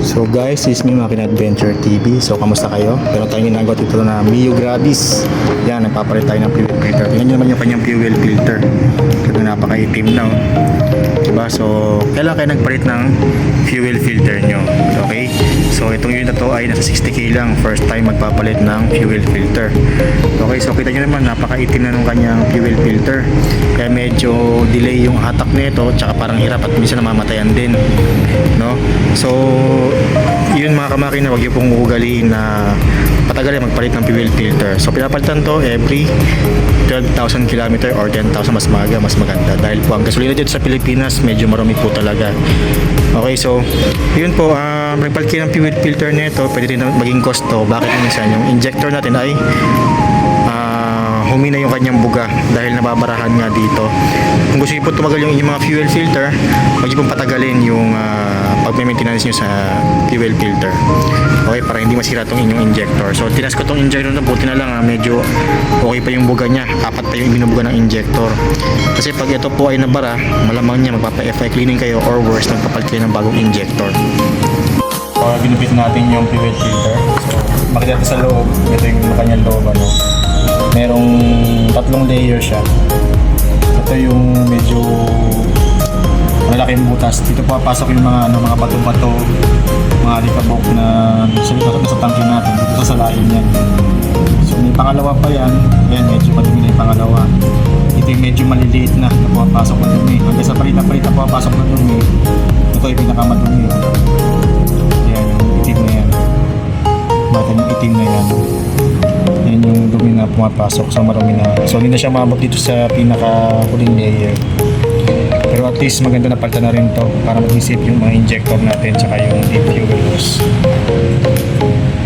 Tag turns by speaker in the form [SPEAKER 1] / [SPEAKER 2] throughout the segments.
[SPEAKER 1] So guys, this is me Makina Adventure TV. So kamusta kayo? Pero tayong ginagawa dito na Mio Gravis. Yan, nagpapalit tayo ng fuel filter. Tingnan nyo naman yung kanyang fuel filter. Ito napaka-itim na. Diba? So kailangan kayo nagpalit ng fuel filter nyo. Okay? So itong unit na to ay nasa 60k lang. First time magpapalit ng fuel filter. Okay, so kita nyo naman napaka-itim na ng kanyang fuel filter. Kaya medyo delay yung hatak nito. Tsaka parang hirap at minsan namamatayan din. No? So yun mga kamakina, wag yung pong ugaliin na patagalin magpalit ng fuel filter. So pinapalitan to every 12,000 km or 10,000 mas maaga, mas maganda. Dahil po ang gasolina dito sa Pilipinas medyo marami po talaga. Okay, so yun po, nagpalit kayo ng fuel filter nito, pwede rin maging kosto. Bakit minsan yung injector natin ay humina yung kanyang buga dahil nababarahan nga dito. Kung gusto niyo po tumagal yung inyong mga fuel filter, huwag niyo pong patagalin yung pag-maintenance nyo sa fuel filter. Okay, para hindi masira tong inyong injector. So tinas ko tong injector na, buti na lang medyo okay pa yung buga niya. Apat pa yung binubuga ng injector. Kasi pag ito po ay nabara, malamang niya magpapa-FI cleaning kayo or worse, nagpapalit kayo ng bagong injector. So binubit natin yung fuel filter. So makikita sa loob, ito yung kanyang loob, merong tatlong layer siya. Ito yung medyo malaking butas. Dito papasok yung mga bato-bato, mga alikabok na sa tangke natin. Dito sasalain yan. So may pangalawa pa yan. Ayan, medyo madumi na yung pangalawa. Ito yung medyo maliliit na pumapasok na dumi. Hanggang sa palit-palit na pumapasok na dumi. Ito yung pinakamadumi. Ayan, yung itim na yan. Bakit yung itim na yan? Yan yung dumi na pumapasok, so marami na. So hindi na siya maabot dito sa pinaka-huling layer. Pero at least maganda na palitan na rin to para mag-isip yung mga injector natin tsaka yung deep fuel hose.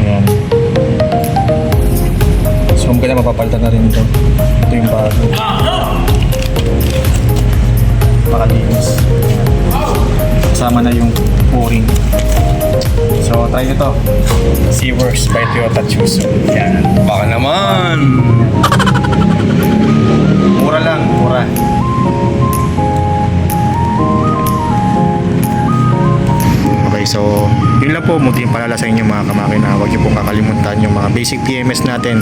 [SPEAKER 1] Ayan. So maganda mapapalitan na rin to. Ito yung bago. Pakalinis. Kasama na yung pouring. So try nyo to. Seaworks by Toyota Tsuzu. Yan.
[SPEAKER 2] Baka naman.
[SPEAKER 1] Mura lang, mura. Okay, so yun lang po, munti yung palala sa inyo mga kamakina. Huwag niyo pong kakalimutan yung mga basic PMS natin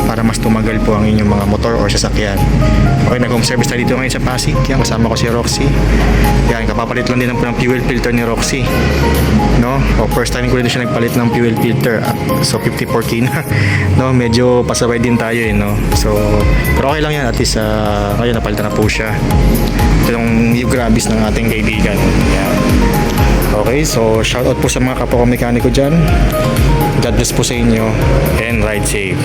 [SPEAKER 1] para mas tumagal po ang inyong mga motor or sasakyan. Okay, nag-home service tayo dito ngayon sa Pasig. Yan, kasama ko si Roxy. Yan, kapapalit lang din po ng fuel filter ni Roxy. No? O first time ko rin siya nagpalit ng fuel filter. So 54k na. No, medyo pasabay din tayo no. So pero okay lang yan, at least ngayon napalitan na po siya. Ito yung Mio Gravis ng ating kaibigan. Yan. Okay, so shoutout po sa mga kapwa ko mekaniko dyan. God bless po sa inyo and ride safe.